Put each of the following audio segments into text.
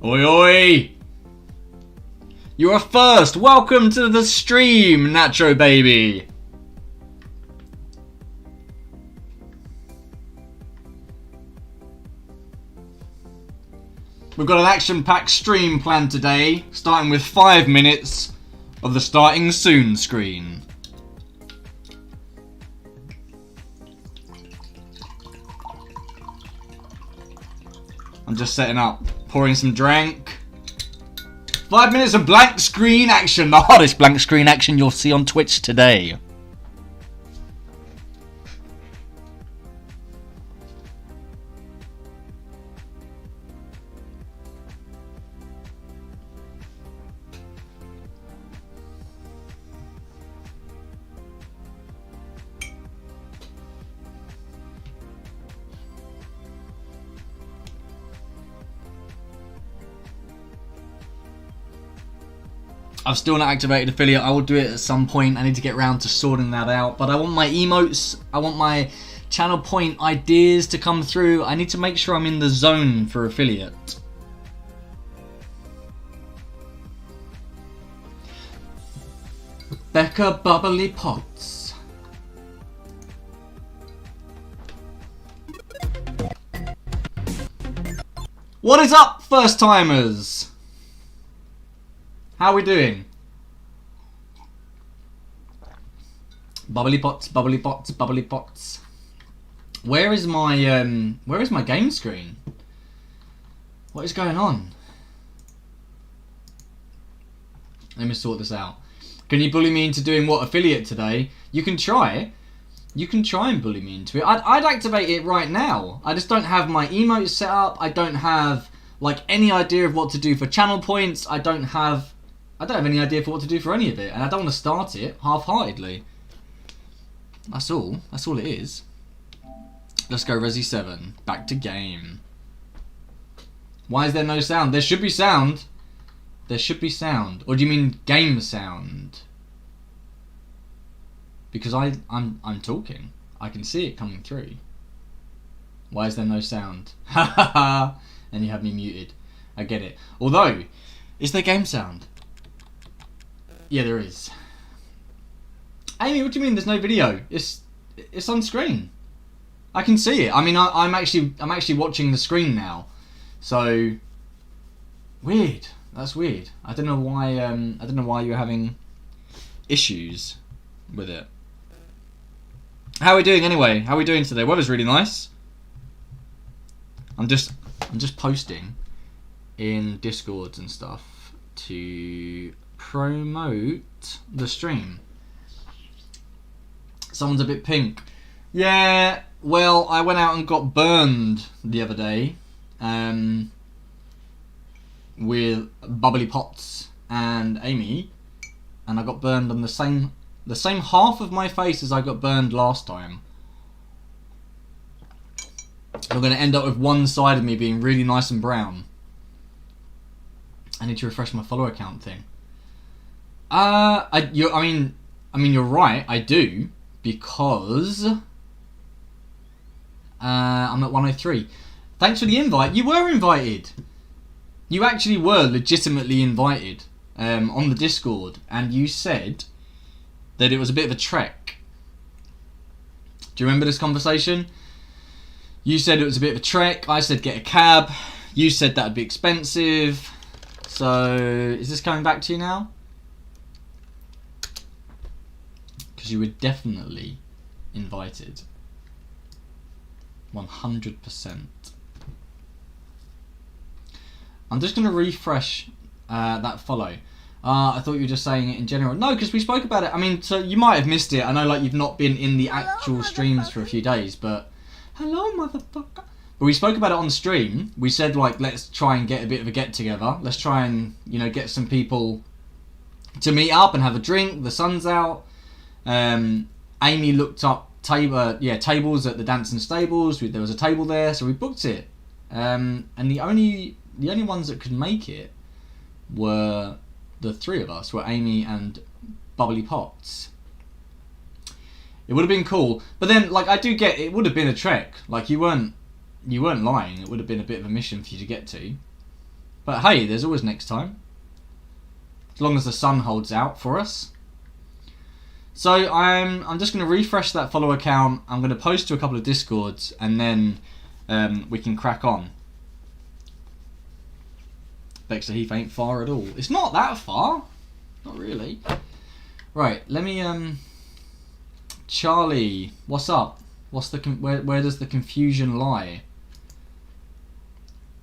Oi oi! You are first! Welcome to the stream, Nacho Baby! We've got an action-packed stream planned today, starting with 5 minutes of the starting soon screen. I'm just setting up, pouring some drink. 5 minutes of blank screen action, the hottest blank screen action you'll see on Twitch today. I've still not activated affiliate. I will do it at some point. I need to get around to sorting that out. But I want my emotes, I want my channel point ideas to come through. I need to make sure I'm in the zone for affiliate. Becca Bubbly Pots. What is up, first timers? How are we doing? Bubbly pots, bubbly pots, bubbly pots. Where is my game screen? What is going on? Let me sort this out. Can you bully me into doing what affiliate today? You can try. You can try and bully me into it. I'd activate it right now. I just don't have my emotes set up. I don't have like any idea of what to do for channel points. I don't have any idea for what to do for any of it, and I don't want to start it half-heartedly. That's all. That's all it is. Let's go Resi 7. Back to game. Why is there no sound? There should be sound. There should be sound. Or do you mean game sound? Because I'm talking. I can see it coming through. Why is there no sound? Ha ha ha! And you have me muted. I get it. Although, is there game sound? Yeah, there is. Amy, what do you mean there's no video? It's on screen. I can see it. I mean, I'm actually watching the screen now. So weird. That's weird. I don't know why you're having issues with it. How are we doing anyway? How are we doing today? Weather's really nice. I'm just posting in Discords and stuff to promote the stream. Someone's a bit pink. Yeah, well, I went out and got burned the other day with Bubbly Pots and Amy, and I got burned on the same half of my face as I got burned last time. I'm going to end up with one side of me being really nice and brown. I need to refresh my follower account thing. I mean, you're right. I do, because I'm at 103. Thanks for the invite. You were invited. You actually were legitimately invited on the Discord, and you said that it was a bit of a trek. Do you remember this conversation? You said it was a bit of a trek. I said get a cab. You said that would be expensive. So is this coming back to you now? Because you were definitely invited. 100%. I'm just going to refresh that follow. I thought you were just saying it in general. No, because we spoke about it. I mean, so you might have missed it. I know, like, you've not been in the actual streams for a few days, but hello, motherfucker. But we spoke about it on stream. We said, like, let's try and get a bit of a get-together. Let's try and, you know, get some people to meet up and have a drink. The sun's out. Amy looked up tables at the Dancing Stables. There was a table there, so we booked it. And the only ones that could make it were the three of us, were Amy and Bubbly Pots. It would have been cool, but then, like, I do get it would have been a trek. Like, you weren't lying. It would have been a bit of a mission for you to get to. But hey, there's always next time. As long as the sun holds out for us. So I'm just going to refresh that follow account. I'm going to post to a couple of Discords, and then we can crack on. Bexley Heath ain't far at all. It's not that far. Not really. Right, let me... Charlie, what's up? What's the where does the confusion lie?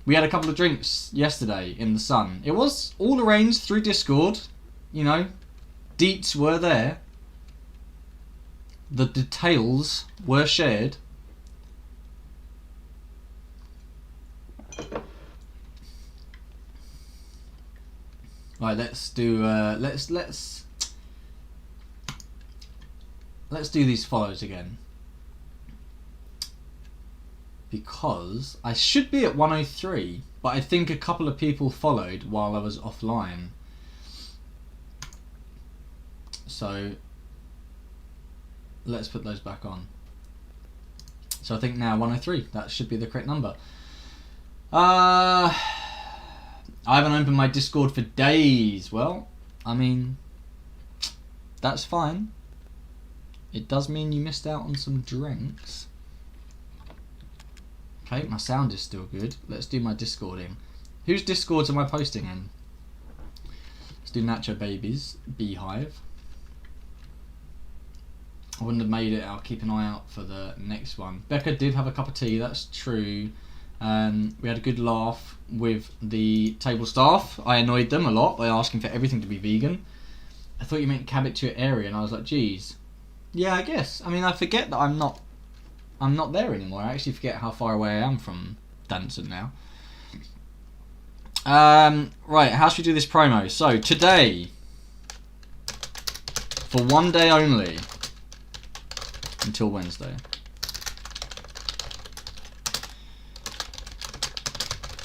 We had a couple of drinks yesterday in the sun. It was all arranged through Discord. You know, deets were there. The details were shared. Right, let's do let's do these follows again, because I should be at 103, but I think a couple of people followed while I was offline. So let's put those back on. So I think now 103, that should be the correct number. I haven't opened my Discord for days. Well, I mean, that's fine. It does mean you missed out on some drinks. Okay, my sound is still good. Let's do my Discording. Whose Discords am I posting in? Let's do Nacho Babies, Beehive. I wouldn't have made it. I'll keep an eye out for the next one. Becca did have a cup of tea, that's true. We had a good laugh with the table staff. I annoyed them a lot by asking for everything to be vegan. I thought you meant cab it to your area, and I was like, geez. Yeah, I guess. I mean, I forget that I'm not there anymore. I actually forget how far away I am from Danson now. Right, how should we do this promo? So, today, for one day only, until Wednesday,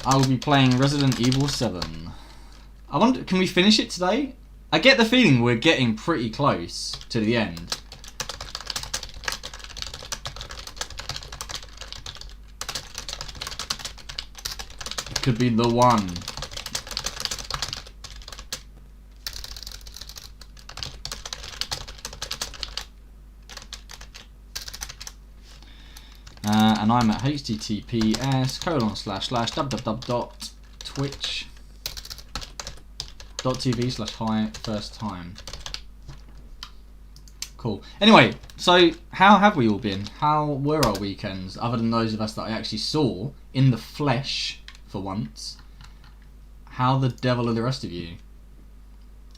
I will be playing Resident Evil 7. I wonder, can we finish it today? I get the feeling we're getting pretty close to the end. It could be the one. And I'm at https://www.twitch.tv/hi first time. Cool. Anyway, so how have we all been? How were our weekends, other than those of us that I actually saw in the flesh for once? How the devil are the rest of you?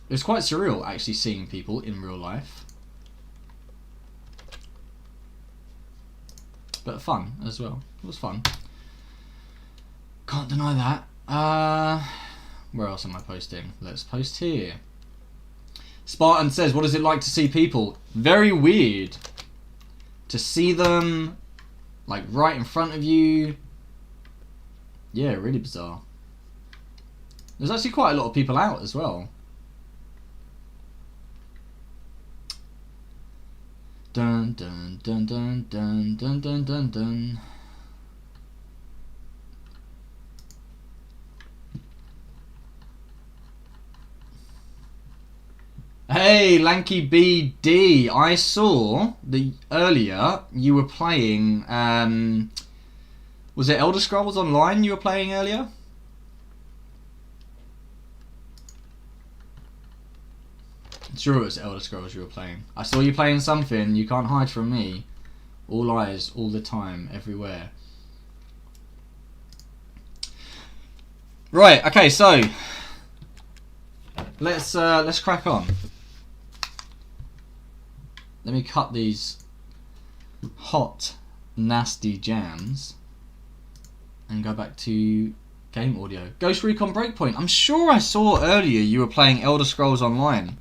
It was quite surreal actually seeing people in real life. But fun as well. It was fun. Can't deny that. Where else am I posting? Let's post here. Spartan says, what is it like to see people? Very weird. To see them like right in front of you. Yeah, really bizarre. There's actually quite a lot of people out as well. Dun dun dun dun dun dun dun dun dun. Hey, Lanky BD, I saw the earlier you were playing. Was it Elder Scrolls Online you were playing earlier? Sure, it was Elder Scrolls you were playing. I saw you playing something. You can't hide from me. All eyes, all the time, everywhere. Right. Okay. So let's crack on. Let me cut these hot, nasty jams and go back to game audio. Ghost Recon Breakpoint. I'm sure I saw earlier you were playing Elder Scrolls Online,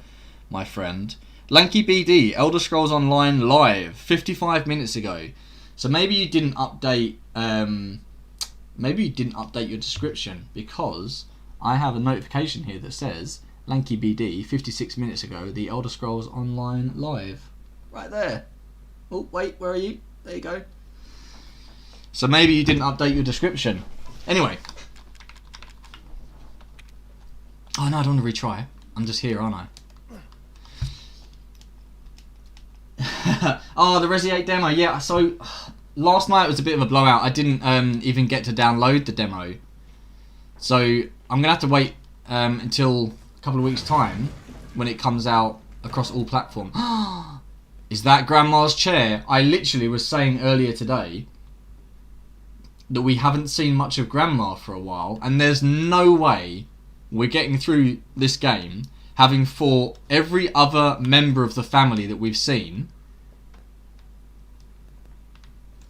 my friend. Lanky BD, Elder Scrolls Online live 55 minutes ago. So maybe you didn't update your description, because I have a notification here that says Lanky BD 56 minutes ago, the Elder Scrolls Online live. Right there. Oh wait, where are you? There you go. So maybe you didn't update your description. Anyway, Oh no, I don't want to retry. I'm just here, aren't I? Oh, the Resi 8 demo. Yeah, so last night was a bit of a blowout. I didn't even get to download the demo. So I'm going to have to wait until a couple of weeks' time when it comes out across all platforms. Is that Grandma's chair? I literally was saying earlier today that we haven't seen much of Grandma for a while, and there's no way we're getting through this game having fought every other member of the family that we've seen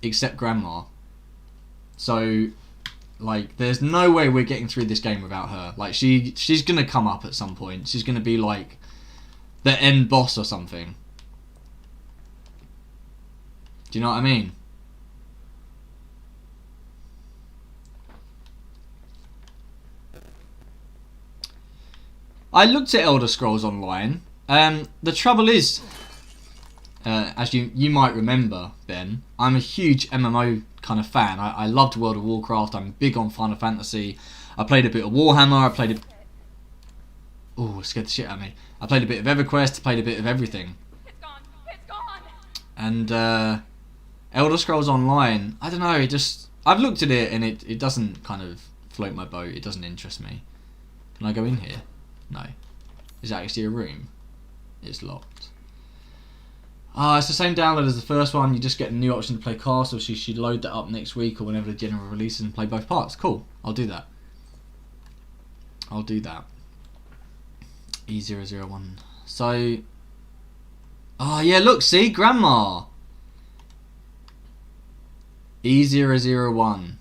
except Grandma. So, like, there's no way we're getting through this game without her. Like, she's gonna come up at some point. She's gonna be like the end boss or something. Do you know what I mean? I looked at Elder Scrolls Online. The trouble is, as you might remember, Ben, I'm a huge MMO kind of fan. I loved World of Warcraft. I'm big on Final Fantasy. I played a bit of Warhammer. I played it scared the shit out of me. I played a bit of EverQuest. I played a bit of everything. It's gone. It's gone. And Elder Scrolls Online, I don't know. I've looked at it and it doesn't kind of float my boat. It doesn't interest me. Can I go in here? No. Is that actually a room? It's locked. It's the same download as the first one. You just get a new option to play Castle. So you should load that up next week or whenever the general releases and play both parts. Cool. I'll do that. E001. So... Oh yeah, look, see? Grandma! E001.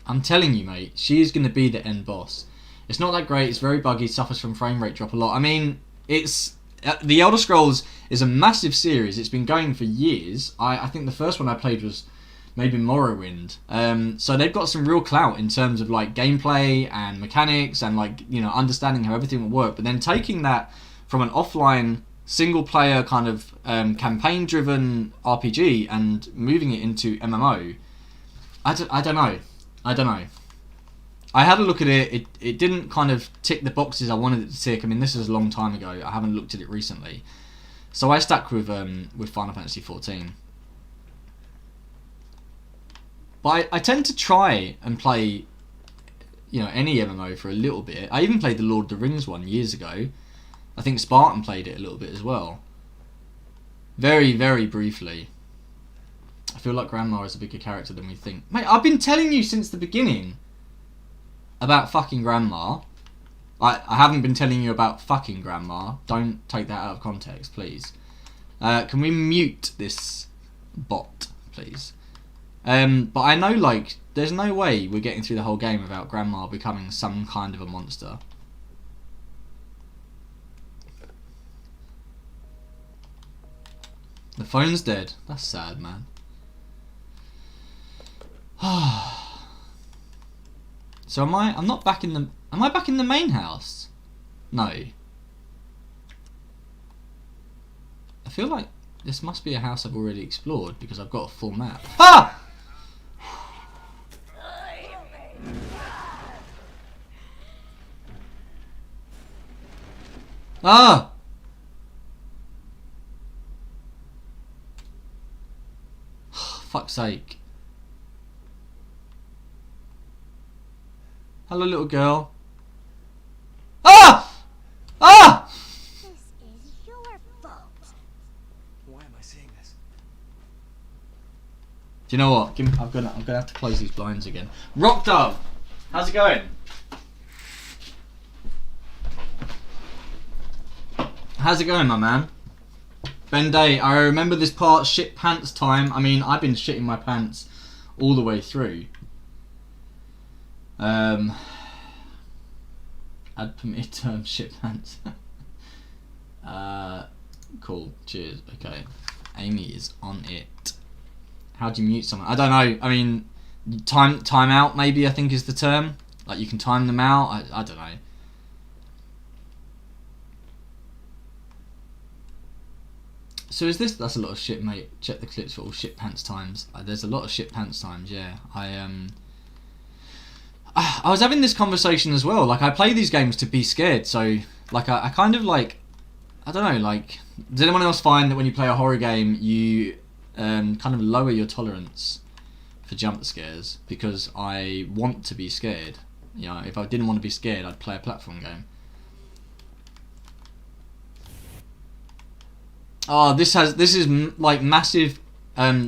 I'm telling you, mate, she's going to be the end boss. It's not that great, it's very buggy, suffers from frame rate drop a lot. I mean, it's... The Elder Scrolls is a massive series, it's been going for years. I think the first one I played was maybe Morrowind. So they've got some real clout in terms of like gameplay and mechanics and like, you know, understanding how everything will work. But then taking that from an offline single player kind of campaign driven RPG and moving it into MMO, I don't know. I had a look at it. It didn't kind of tick the boxes I wanted it to tick. I mean, this is a long time ago. I haven't looked at it recently. So I stuck with Final Fantasy XIV. But I tend to try and play, you know, any MMO for a little bit. I even played the Lord of the Rings one years ago. I think Spartan played it a little bit as well. Very, very briefly. I feel like Grandma is a bigger character than we think. Mate, I've been telling you since the beginning about fucking Grandma. I haven't been telling you about fucking Grandma. Don't take that out of context, please. Can we mute this bot, please? But I know, like, there's no way we're getting through the whole game without Grandma becoming some kind of a monster. The phone's dead. That's sad, man. So I'm not back in the... Am I back in the main house? No. I feel like this must be a house I've already explored because I've got a full map. Ah! Ah! Fuck's sake. Hello, little girl. Ah! Ah! This is your fault. Why am I seeing this? Do you know what? I'm gonna have to close these blinds again. Rock Dove, how's it going? How's it going, my man? Ben Day, I remember this part, shit pants time. I mean, I've been shitting my pants all the way through. Add permitted term shit pants. Cool, cheers, okay. Amy is on it. How do you mute someone? I don't know, I mean, time out maybe I think is the term. Like you can time them out, I don't know. So is this... That's a lot of shit, mate. Check the clips for all shit pants times. There's a lot of shit pants times, yeah. I was having this conversation as well. Like, I play these games to be scared, so like I kind of like, I don't know, like, does anyone else find that when you play a horror game you kind of lower your tolerance for jump scares? Because I want to be scared. You know, if I didn't want to be scared, I'd play a platform game. Oh, this is like massive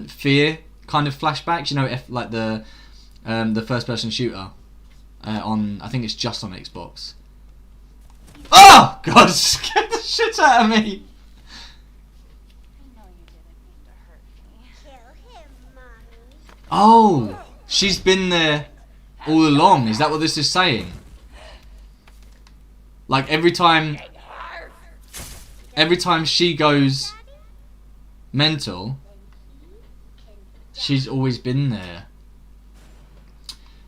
fear kind of flashbacks. You know, like the first person shooter on, I think it's just on Xbox. Oh God, scared the shit out of me. I know you didn't mean to hurt me. Kill him, Mommy. Oh, she's been there all along. Is that what this is saying? Like every time she goes mental, she's always been there.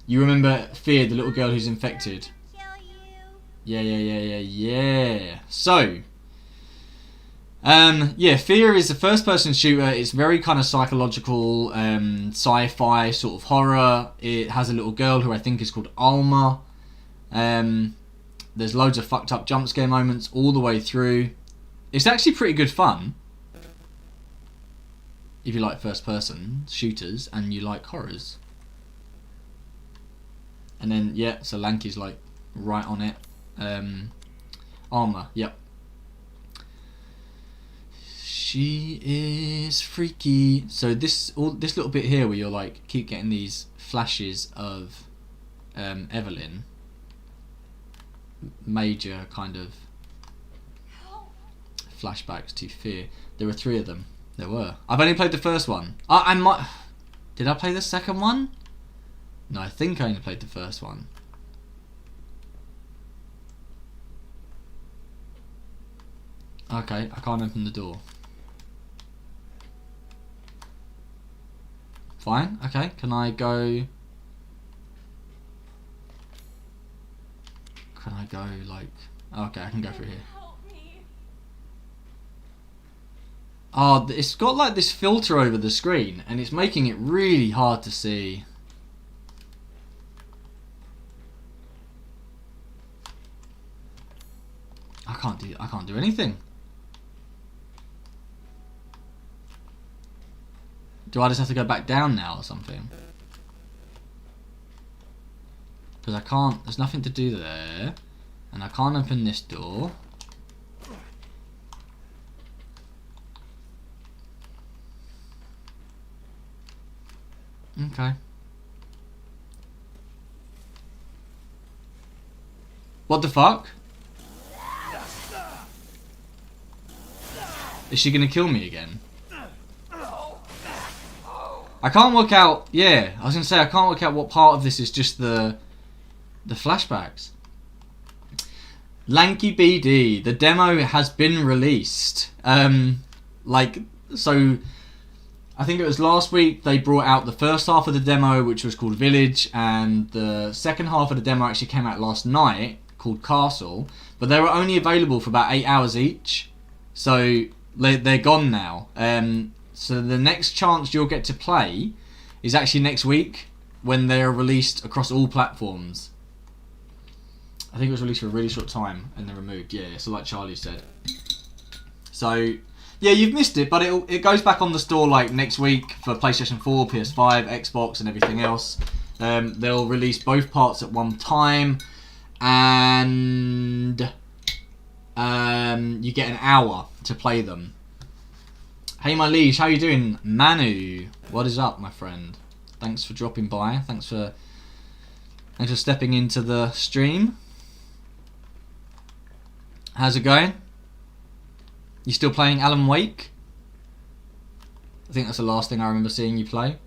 You remember Fear, the little girl who's infected? Kill you. Yeah. So, yeah, Fear is a first-person shooter. It's very kind of psychological, sci-fi sort of horror. It has a little girl who I think is called Alma. There's loads of fucked up jump scare moments all the way through. It's actually pretty good fun if you like first-person shooters and you like horrors. And then, yeah, so Lanky's like right on it. Alma, yep. She is freaky. So this little bit here where you're like keep getting these flashes of Evelyn, major kind of flashbacks to Fear. There were 3 of them. There were. I've only played the first one. I might. Did I play the second one? No, I think I only played the first one. Okay, I can't open the door. Fine, okay. Can I go... Can I go, like... Okay, I can go through here. Help me. Oh, it's got like this filter over the screen, and it's making it really hard to see. I can't do anything. Do I just have to go back down now or something? Because I can't, there's nothing to do there. And I can't open this door. Okay. What the fuck? Is she gonna kill me again? I can't work out. Yeah, I was gonna say I can't work out what part of this is just the flashbacks. Lanky BD, the demo has been released. Like, so I think it was last week they brought out the first half of the demo, which was called Village, and the second half of the demo actually came out last night, called Castle, but they were only available for about 8 hours each, so they're gone now. So the next chance you'll get to play is actually next week when they're released across all platforms. I think it was released for a really short time and then removed. Yeah, so like Charlie said. So yeah, you've missed it, but it goes back on the store like next week for PlayStation 4, PS5, Xbox, and everything else. They'll release both parts at one time, and you get an hour to play them. Hey my liege, how you doing? Manu, what is up, my friend? Thanks for dropping by. Thanks for stepping into the stream. How's it going? You still playing Alan Wake? I think that's the last thing I remember seeing you play.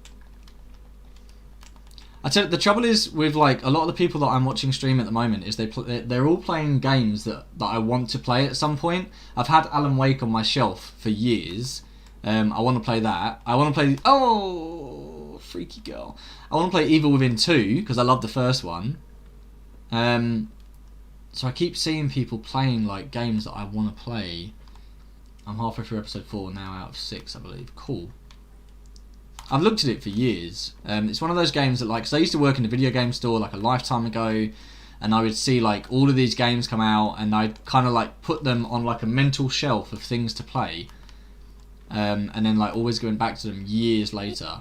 I tell you, the trouble is with like a lot of the people that I'm watching stream at the moment is they're all playing games that I want to play at some point. I've had Alan Wake on my shelf for years. I want to play that. I want to play... Oh, freaky girl. I want to play Evil Within 2 because I love the first one. So I keep seeing people playing like games that I want to play. I'm halfway through episode 4 now out of 6, I believe. Cool. I've looked at it for years. It's one of those games that, like, 'cause I used to work in a video game store like a lifetime ago, and I would see like all of these games come out, and I'd kind of like put them on like a mental shelf of things to play, and then like always going back to them years later.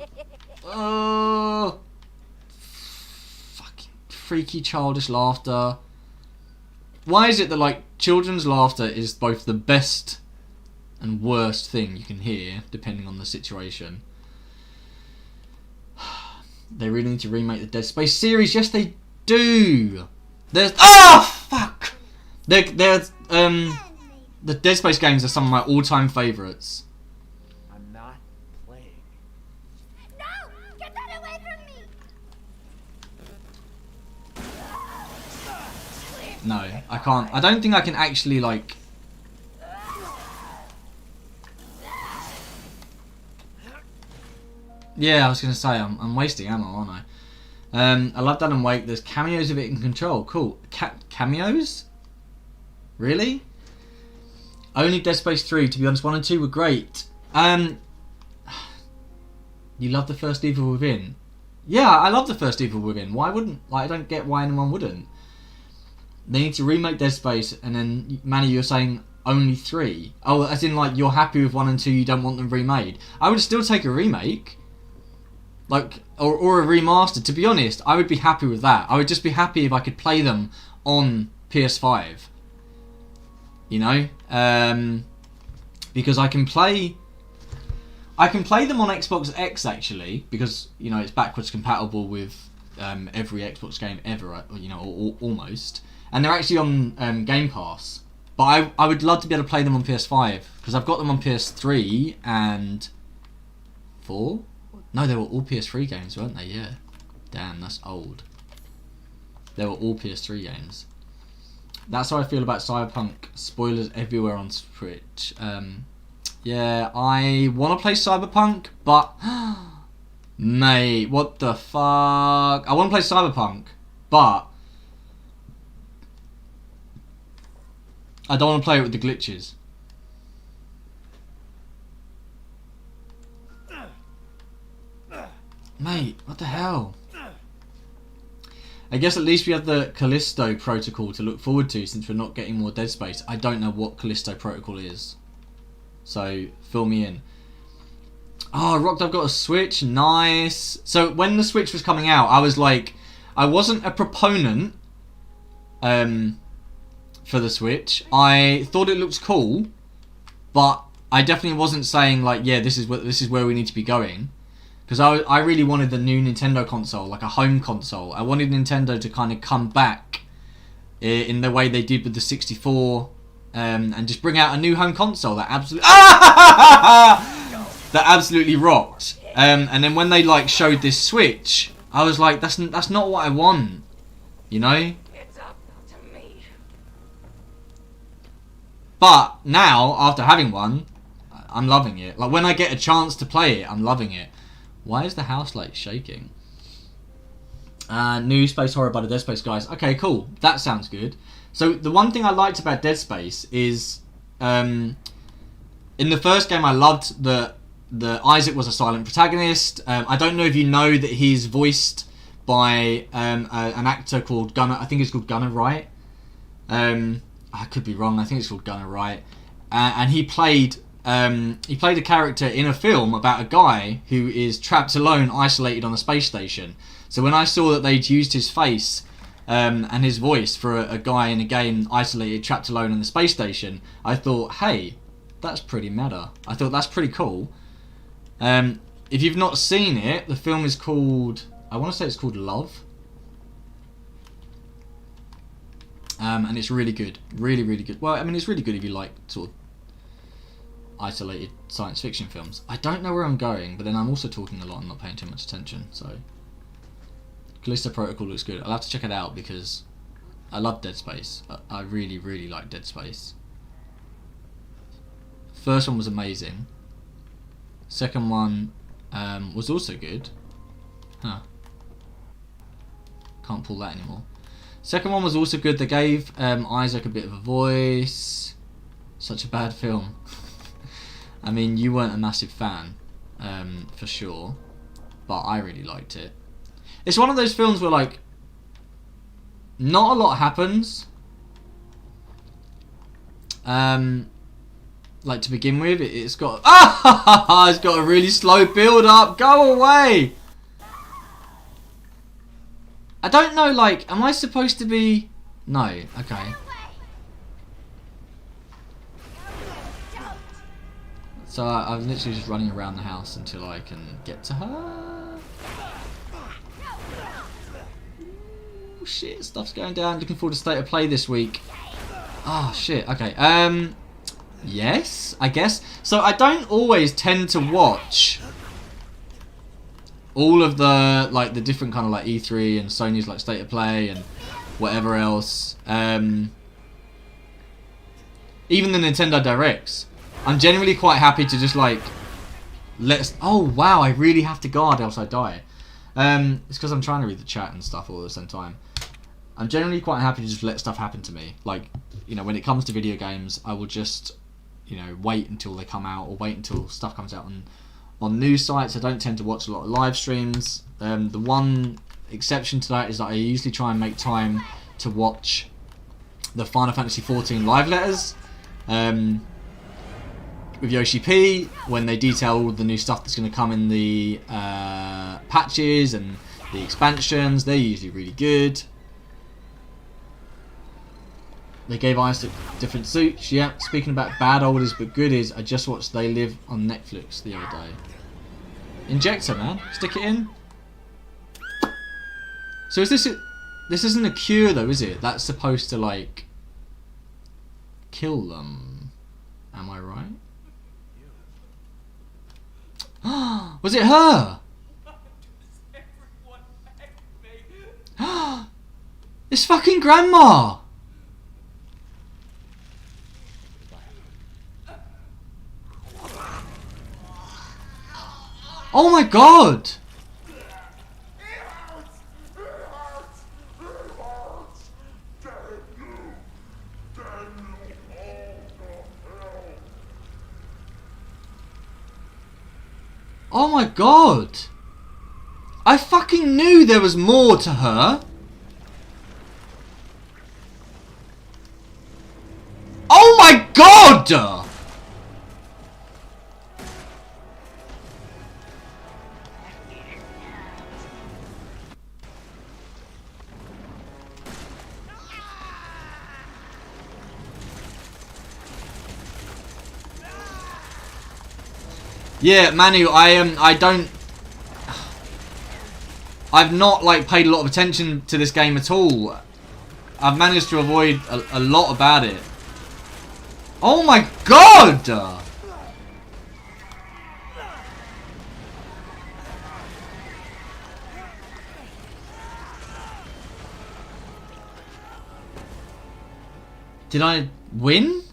Oh, fucking freaky childish laughter. Why is it that like children's laughter is both the best and worst thing you can hear depending on the situation? They really need to remake the Dead Space series. Yes, they do. There's fuck. The Dead Space games are some of my all-time favourites. I'm not playing. No! Get that away from me! No, I can't. I don't think I can actually like. Yeah, I was gonna say I'm wasting ammo, aren't I? I love Alan Wake. There's cameos of it in Control. Cool. Cameos? Really? Only Dead Space 3. To be honest, 1 and 2 were great. You love the first Evil Within? Yeah, I love the first Evil Within. Why wouldn't? Like, I don't get why anyone wouldn't. They need to remake Dead Space, and then Manny, you're saying only 3. Oh, as in like you're happy with 1 and 2, you don't want them remade. I would still take a remake. Like, or a remaster. To be honest, I would be happy with that. I would just be happy if I could play them on PS5. You know? Because I can play them on Xbox X actually, because, you know, it's backwards compatible with every Xbox game ever, you know, or almost. And they're actually on Game Pass. But I would love to be able to play them on PS5, because I've got them on PS3 and 4. No, they were all PS3 games, weren't they? Yeah. Damn, that's old. They were all PS3 games. That's how I feel about Cyberpunk. Spoilers everywhere on Switch. Yeah, I want to play Cyberpunk, but... Mate, what the fuck? I want to play Cyberpunk, but... I don't want to play it with the glitches. Mate, what the hell? I guess at least we have the Callisto Protocol to look forward to, since we're not getting more Dead Space. I don't know what Callisto Protocol is, so fill me in. Oh, Rocked, I've got a Switch. Nice. So when the Switch was coming out, I was like, I wasn't a proponent for the Switch. I thought it looked cool, but I definitely wasn't saying like, yeah, this is where we need to be going. Because I really wanted the new Nintendo console, like a home console. I wanted Nintendo to kind of come back in the way they did with the 64, and just bring out a new home console that absolutely rocked. And then when they like showed this Switch, I was like, that's not what I want, you know. It's up to me. But now, after having one, I'm loving it. Like when I get a chance to play it, I'm loving it. Why is the house light shaking? New space horror by the Dead Space guys. Okay, cool. That sounds good. So the one thing I liked about Dead Space is, in the first game, I loved that Isaac was a silent protagonist. I don't know if you know that he's voiced by an actor called Gunnar. I think it's called Gunnar Wright. I could be wrong. I think it's called Gunnar Wright, and he played a character in a film about a guy who is trapped alone, isolated on a space station. So when I saw that they'd used his face and his voice for a guy in a game isolated, trapped alone on the space station, I thought, hey, that's pretty meta. I thought that's pretty cool. If you've not seen it, the film is called, I want to say it's called Love. And it's really good. Really, really good. Well, I mean, it's really good if you like sort of isolated science fiction films. I don't know where I'm going, but then I'm also talking a lot and not paying too much attention, so Callisto Protocol looks good. I'll have to check it out because I love Dead Space. I really, really like Dead Space. First one was amazing. Second one was also good. Huh. Can't pull that anymore. Second one was also good. They gave Isaac a bit of a voice. Such a bad film. I mean, you weren't a massive fan, for sure. but I really liked it. It's one of those films where, like, not a lot happens. Like, to begin with, it's got it's got a really slow build up. Go away. I don't know, like, am I supposed to be? No, okay. So I'm literally just running around the house until I can get to her. Oh shit, stuff's going down. Looking forward to State of Play this week. Oh shit, okay. Yes, I guess. So I don't always tend to watch all of the, like, the different kind of, like, E3 and Sony's, like, State of Play and whatever else. Even the Nintendo Directs. I'm generally quite happy to just, like, oh wow, I really have to guard else I die. It's because I'm trying to read the chat and stuff all at the same time. I'm generally quite happy to just let stuff happen to me. Like, you know, when it comes to video games, I will just, you know, wait until they come out or wait until stuff comes out on news sites. I don't tend to watch a lot of live streams. The one exception to that is that I usually try and make time to watch the Final Fantasy XIV live letters with Yoshi P, when they detail all the new stuff that's going to come in the patches and the expansions. They're usually really good. They gave Isaac different suits. Yeah, speaking about bad old is but good is, I just watched They Live on Netflix the other day. Injector, man. Stick it in. So is this... This isn't a cure though, is it? That's supposed to, like, kill them. Am I right? Was it her? It's fucking Grandma! Oh my god! Oh my god! I fucking knew there was more to her! Oh my god! Yeah, Manu, I've not, like, paid a lot of attention to this game at all. I've managed to avoid a lot about it. Oh my god! Did I win?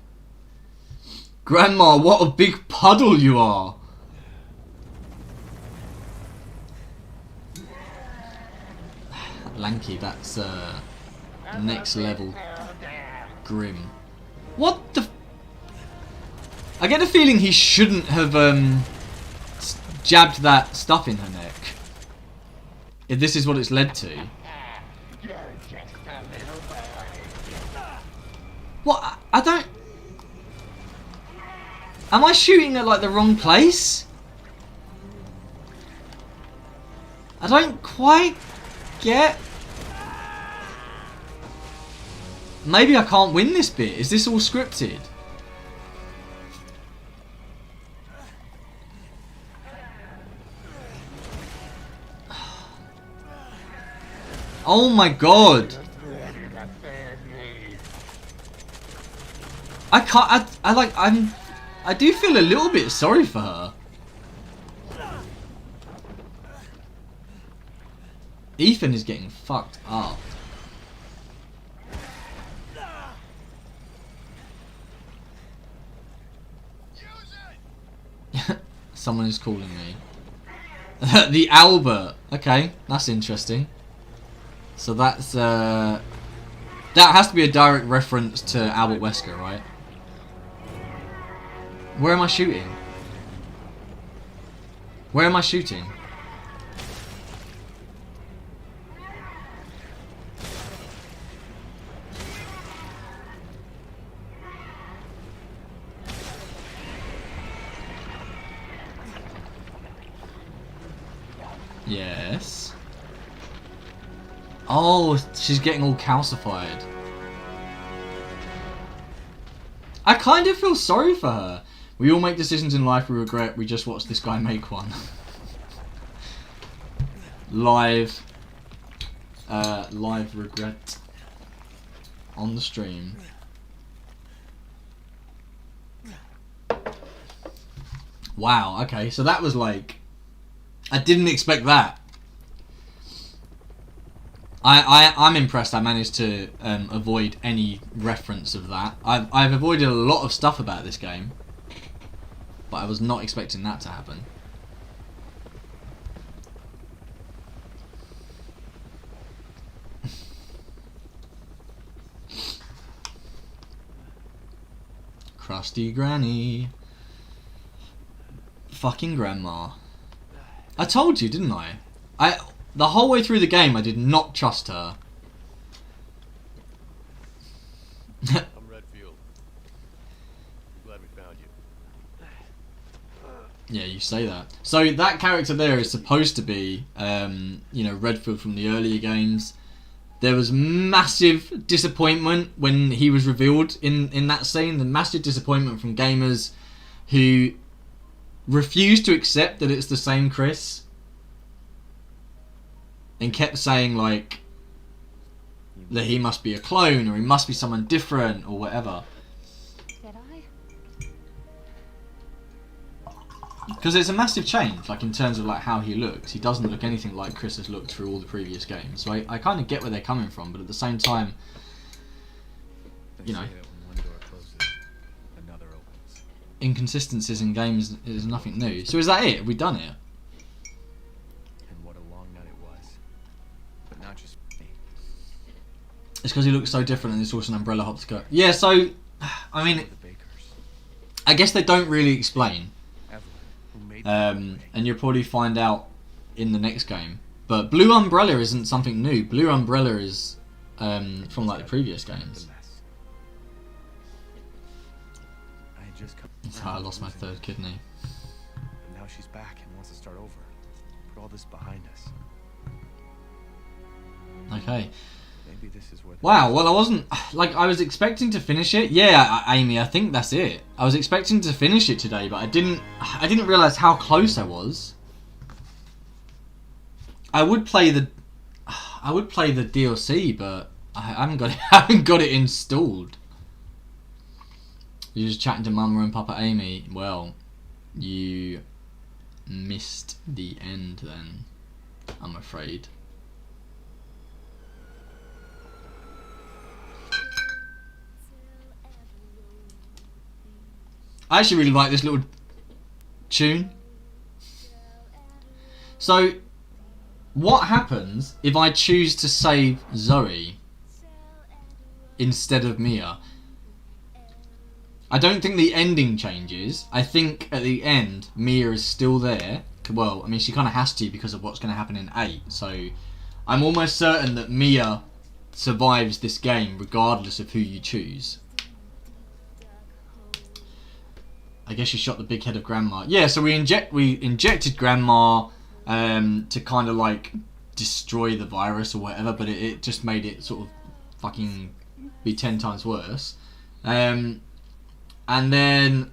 Grandma, what a big puddle you are! Lanky, that's next level grim. What the? I get the feeling he shouldn't have jabbed that stuff in her neck. If this is what it's led to. What? I don't. Am I shooting at, like, the wrong place? I don't quite get. Maybe I can't win this bit. Is this all scripted? Oh my god. I can't. I do feel a little bit sorry for her. Ethan is getting fucked up. Someone is calling me. The Albert. Okay, that's interesting. So that's that has to be a direct reference to Albert Wesker, right? Where am I shooting? Where am I shooting? Yes. Oh, she's getting all calcified. I kind of feel sorry for her. We all make decisions in life we regret. We just watched this guy make one. Live regret on the stream. Wow, okay, so that was like, I didn't expect that. I'm impressed I managed to avoid any reference of that. I've avoided a lot of stuff about this game, but I was not expecting that to happen. Crusty Granny. Fucking grandma. I told you, didn't I? The whole way through the game, I did not trust her. I'm Redfield. Glad we found you. Yeah, you say that. So that character there is supposed to be, you know, Redfield from the earlier games. There was massive disappointment when he was revealed in that scene. The massive disappointment from gamers who refused to accept that it's the same Chris. And kept saying, like, that he must be a clone, or he must be someone different, or whatever. Did I? Because it's a massive change, like, in terms of, like, how he looks. He doesn't look anything like Chris has looked through all the previous games. So I kind of get where they're coming from, but at the same time, you know, inconsistencies in games is nothing new. So is that it? Have we done it? It's because he looks so different and it's also an umbrella hopscotch. Yeah, so, I mean, I guess they don't really explain. And you'll probably find out in the next game. But Blue Umbrella isn't something new. Blue Umbrella is from, like, the previous games. That's how I lost my third kidney. And now she's back and wants to start over. Put all this behind us. Okay. Maybe this is where Wow, well I wasn't, like, I was expecting to finish it. Yeah, Amy, I think that's it. I was expecting to finish it today, but I didn't realise how close I was. I would play the DLC, but I haven't got it installed. You're just chatting to Mama and Papa Amy. Well, you missed the end then, I'm afraid. I actually really like this little tune. So, what happens if I choose to save Zoe instead of Mia? I don't think the ending changes. I think at the end, Mia is still there. Well, I mean, she kind of has to because of what's going to happen in 8. So, I'm almost certain that Mia survives this game regardless of who you choose. I guess you shot the big head of Grandma. Yeah, so we injected Grandma to kind of like destroy the virus or whatever, but it just made it sort of fucking be 10 times worse. And then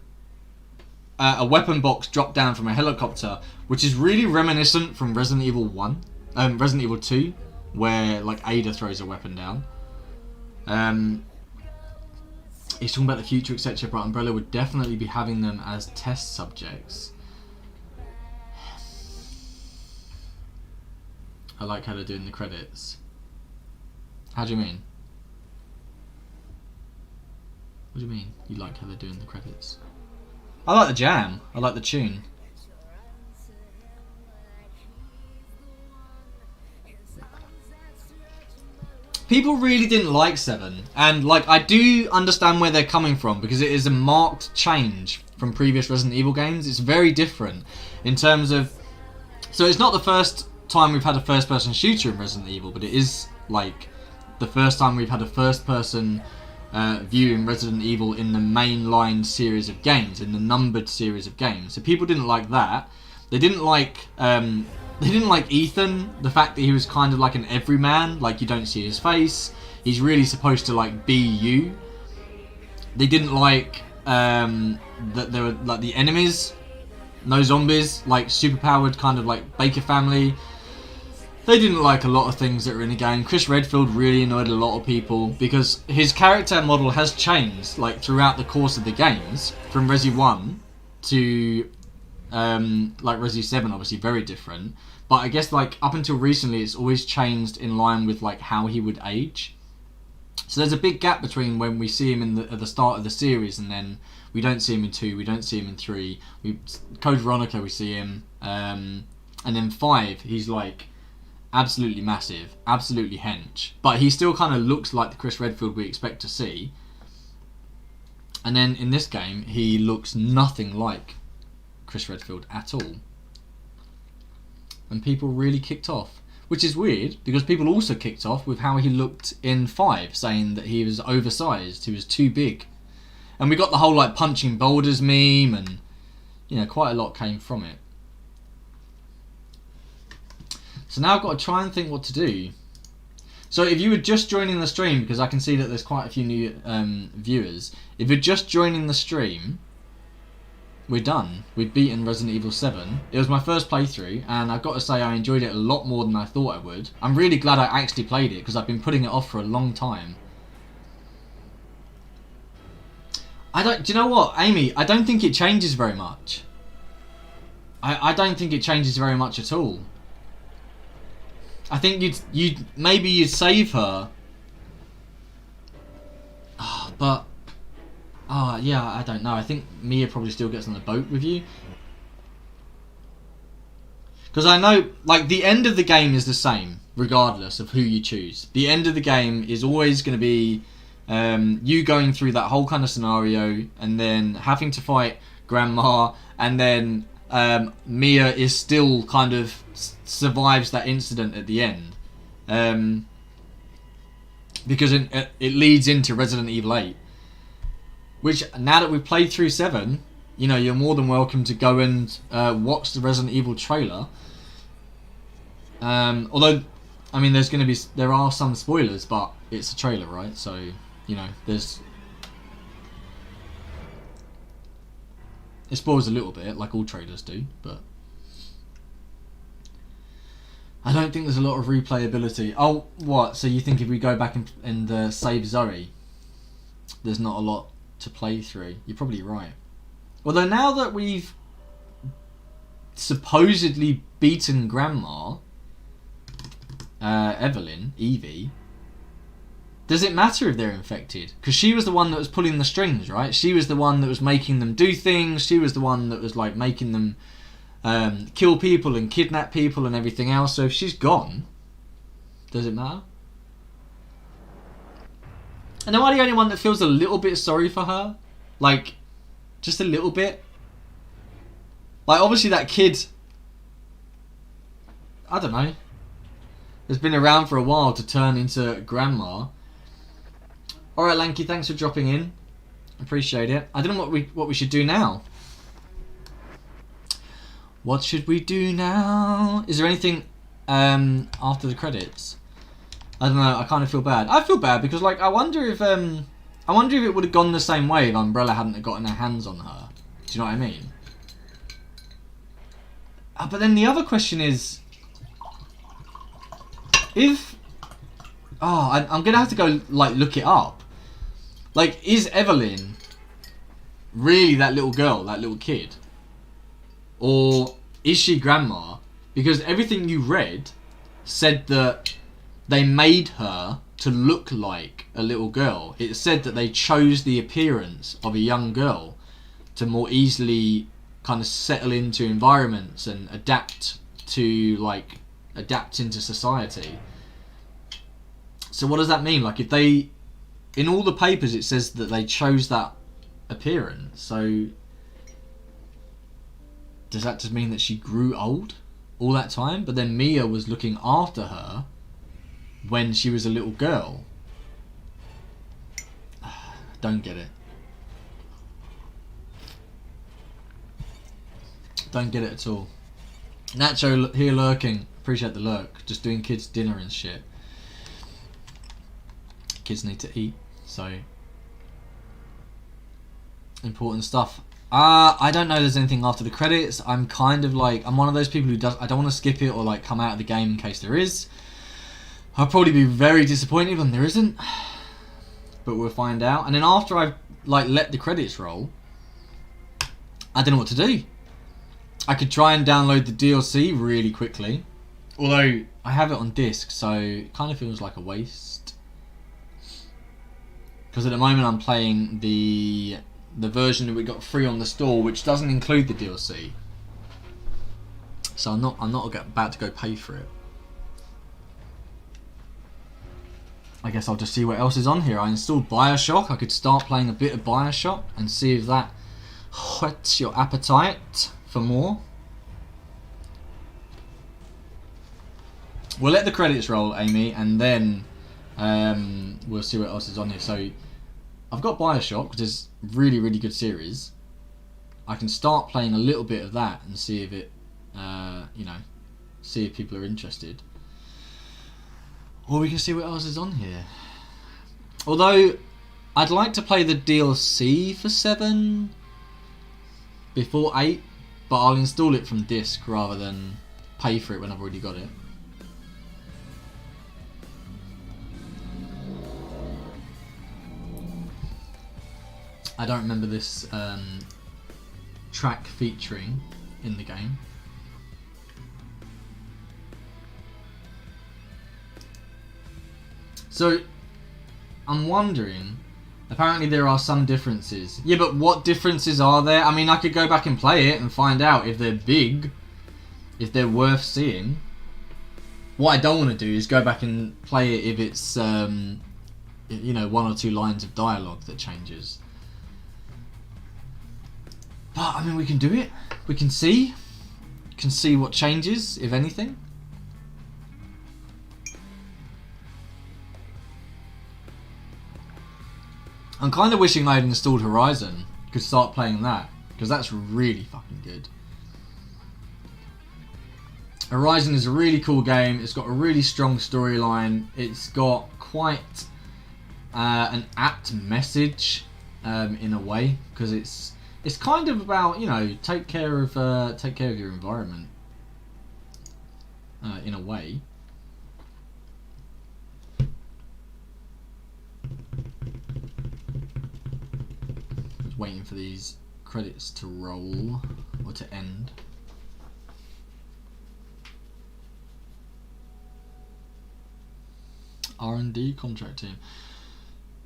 a weapon box dropped down from a helicopter, which is really reminiscent from Resident Evil 1, Resident Evil 2, where like Ada throws a weapon down. He's talking about the future, etc. But Umbrella would definitely be having them as test subjects. I like how they're doing the credits. How do you mean? What do you mean? You like how they're doing the credits? I like the jam. I like the tune. People really didn't like 7, and like I do understand where they're coming from because it is a marked change from previous Resident Evil games. It's very different in terms of, so it's not the first time we've had a first-person shooter in Resident Evil, but it is like the first time we've had a first-person view in Resident Evil in the mainline series of games, in the numbered series of games. So people didn't like that. They didn't like They didn't like Ethan, the fact that he was kind of like an everyman, like you don't see his face. He's really supposed to like be you. They didn't like that there were like the enemies, no zombies, like superpowered kind of like Baker family. They didn't like a lot of things that were in the game. Chris Redfield really annoyed a lot of people because his character model has changed like throughout the course of the games, from Resi 1 to like Resi 7, obviously very different. But I guess like up until recently, it's always changed in line with like how he would age. So there's a big gap between when we see him at the start of the series and then we don't see him in 2, we don't see him in 3. Code Veronica, we see him, and then 5, he's like absolutely massive, absolutely hench, but he still kind of looks like the Chris Redfield we expect to see. And then in this game, he looks nothing like Chris Redfield at all, and people really kicked off, which is weird because people also kicked off with how he looked in 5, saying that he was oversized, he was too big, and we got the whole like punching boulders meme, and you know, quite a lot came from it. So now I've got to try and think what to do. So if you were just joining the stream, because I can see that there's quite a few new viewers, if you're just joining the stream, we're done. We've beaten Resident Evil 7. It was my first playthrough, and I've got to say I enjoyed it a lot more than I thought I would. I'm really glad I actually played it, because I've been putting it off for a long time. Do you know what, Amy? I don't think it changes very much. I don't think it changes very much at all. I think maybe you'd save her. But yeah, I don't know. I think Mia probably still gets on the boat with you. Because I know, like, the end of the game is the same, regardless of who you choose. The end of the game is always going to be you going through that whole kind of scenario, and then having to fight Grandma, and then Mia is still kind of survives that incident at the end. Because it leads into Resident Evil 8. Which, now that we've played through 7, you know, you're more than welcome to go and watch the Resident Evil trailer. Although, I mean, there are some spoilers, but it's a trailer, right? So, you know, it spoils a little bit, like all trailers do, but I don't think there's a lot of replayability. Oh, what? So you think if we go back and save Zoe, there's not a lot to play through? You're probably right. Although now that we've supposedly beaten Grandma, Evelyn, Evie, does it matter if they're infected? Because she was the one that was pulling the strings, right? She was the one that was making them do things. She was the one that was like making them kill people and kidnap people and everything else. So if she's gone, does it matter? And am I the only one that feels a little bit sorry for her? Like, just a little bit? Like, obviously that kid, I don't know, has been around for a while to turn into Grandma. Alright, Lanky, thanks for dropping in. Appreciate it. I don't know what we should do now. What should we do now? Is there anything after the credits? I don't know. I kind of feel bad. I feel bad because, like, I wonder if it would have gone the same way if Umbrella hadn't gotten her hands on her. Do you know what I mean? But then the other question is, if I'm gonna have to go like look it up. Like, is Evelyn really that little girl, that little kid? Or is she Grandma? Because everything you read said that they made her to look like a little girl. It said that they chose the appearance of a young girl to more easily kind of settle into environments and adapt into society. So what does that mean? Like, if they, in all the papers it says that they chose that appearance, so does that just mean that she grew old all that time? But then Mia was looking after her when she was a little girl. Don't get it. Don't get it at all. Nacho here lurking. Appreciate the lurk. Just doing kids' dinner and shit. Kids need to eat, so important stuff. I don't know if there's anything after the credits. I'm kind of like, I'm one of those people who I don't want to skip it or like come out of the game in case there is. I'll probably be very disappointed when there isn't, but we'll find out. And then after I've like let the credits roll, I don't know what to do. I could try and download the DLC really quickly, although I have it on disc, so it kind of feels like a waste. Because at the moment I'm playing the version that we got free on the store, which doesn't include the DLC. So I'm not about to go pay for it. I guess I'll just see what else is on here. I installed BioShock. I could start playing a bit of BioShock and see if that whets your appetite for more. We'll let the credits roll, Amy, and then we'll see what else is on here. So I've got BioShock, which is a really, really good series. I can start playing a little bit of that and see if it, see if people are interested. Or we can see what else is on here. Although, I'd like to play the DLC for 7 before 8, but I'll install it from disc rather than pay for it when I've already got it. I don't remember this track featuring in the game. So, I'm wondering, apparently there are some differences. Yeah, but what differences are there? I mean, I could go back and play it and find out if they're big, if they're worth seeing. What I don't want to do is go back and play it if it's, 1 or 2 lines of dialogue that changes. But, I mean, we can do it. We can see. Can see what changes, if anything. I'm kind of wishing I had installed Horizon. Could start playing that. Because that's really fucking good. Horizon is a really cool game. It's got a really strong storyline. It's got quite an apt message in a way. Because it's kind of about, take care of your environment in a way. Just waiting for these credits to roll or to end. R&D contract team.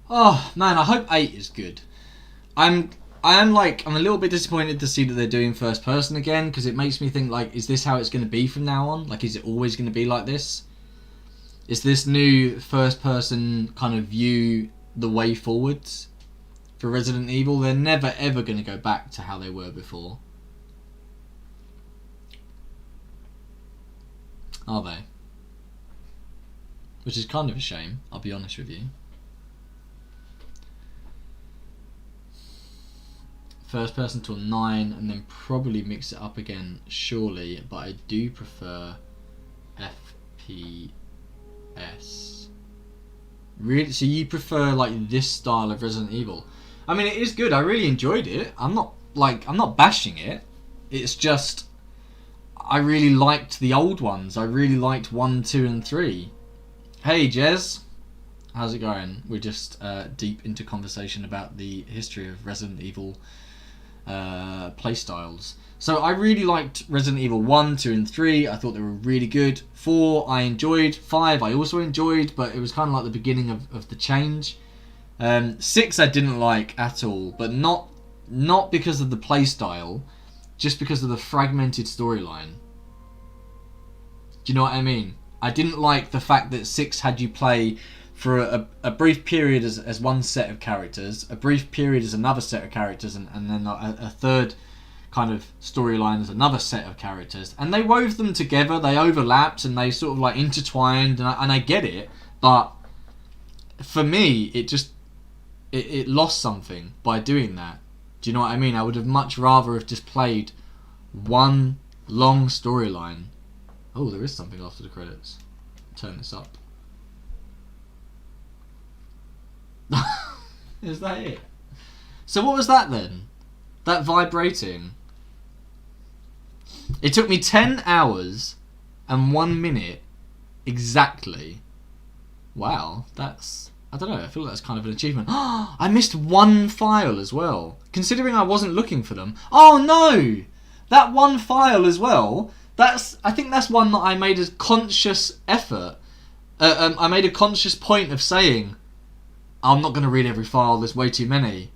Oh man, I hope 8 is good. I'm a little bit disappointed to see that they're doing first person again, because it makes me think, like, is this how it's going to be from now on? Like, is it always going to be like this? Is this new first person kind of view the way forwards for Resident Evil? They're never ever going to go back to how they were before, are they? Which is kind of a shame, I'll be honest with you. First person till 9 and then probably mix it up again, surely, but I do prefer FPS. Really? So you prefer like this style of Resident Evil? I mean, it is good. I really enjoyed it. I'm not bashing it. It's just I really liked the old ones. I really liked 1, 2 and 3. Hey Jez, how's it going? We're just deep into conversation about the history of Resident Evil playstyles. So I really liked Resident Evil 1, 2 and 3. I thought they were really good. 4 I enjoyed. 5 I also enjoyed, but it was kind of like the beginning of the change. 6 I didn't like at all, but not because of the playstyle, just because of the fragmented storyline. Do you know what I mean? I didn't like the fact that 6 had you play for a brief period as one set of characters, a brief period as another set of characters, and then a third kind of storyline as another set of characters. And they wove them together, they overlapped, and they sort of like intertwined, and I get it, but for me, it lost something by doing that. Do you know what I mean? I would have much rather have just played one Long storyline. Oh, there is something after the credits. Turn this up. Is that it? So what was that then? That vibrating? It took me 10 hours and 1 minute exactly. Wow, that's... I don't know, I feel like that's kind of an achievement. I missed one file as well. Considering I wasn't looking for them. Oh no! That one file as well, I think that's one that I made a conscious effort. I made a conscious point of saying, I'm not going to read every file, there's way too many.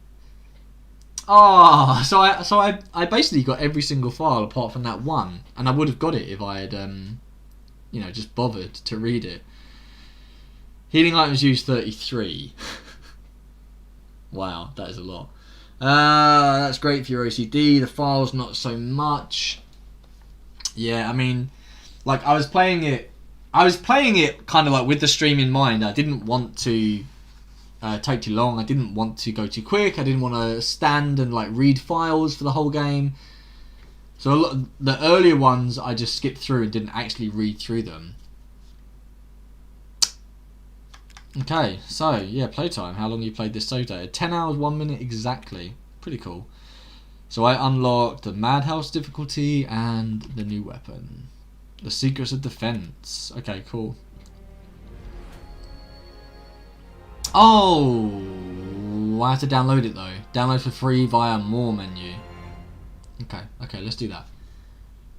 So I basically got every single file apart from that one. And I would have got it if I had, you know, just bothered to read it. Healing items used 33. Wow, that is a lot. That's great for your OCD. The files, not so much. Yeah, I mean, like I was playing it kind of like with the stream in mind. I didn't want to take too long. I didn't want to go too quick. I didn't want to stand and like read files for the whole game. So a lot, the earlier ones I just skipped through and didn't actually read through them. Okay, so yeah, playtime. How long you played this save data? 10 hours, 1 minute exactly. Pretty cool. So I unlocked the Madhouse difficulty and the new weapon. The Secrets of Defense. Okay, cool. Oh, I have to download it though. Download for free via More menu. Okay, let's do that.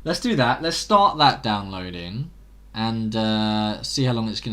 Let's start that downloading and see how long it's going to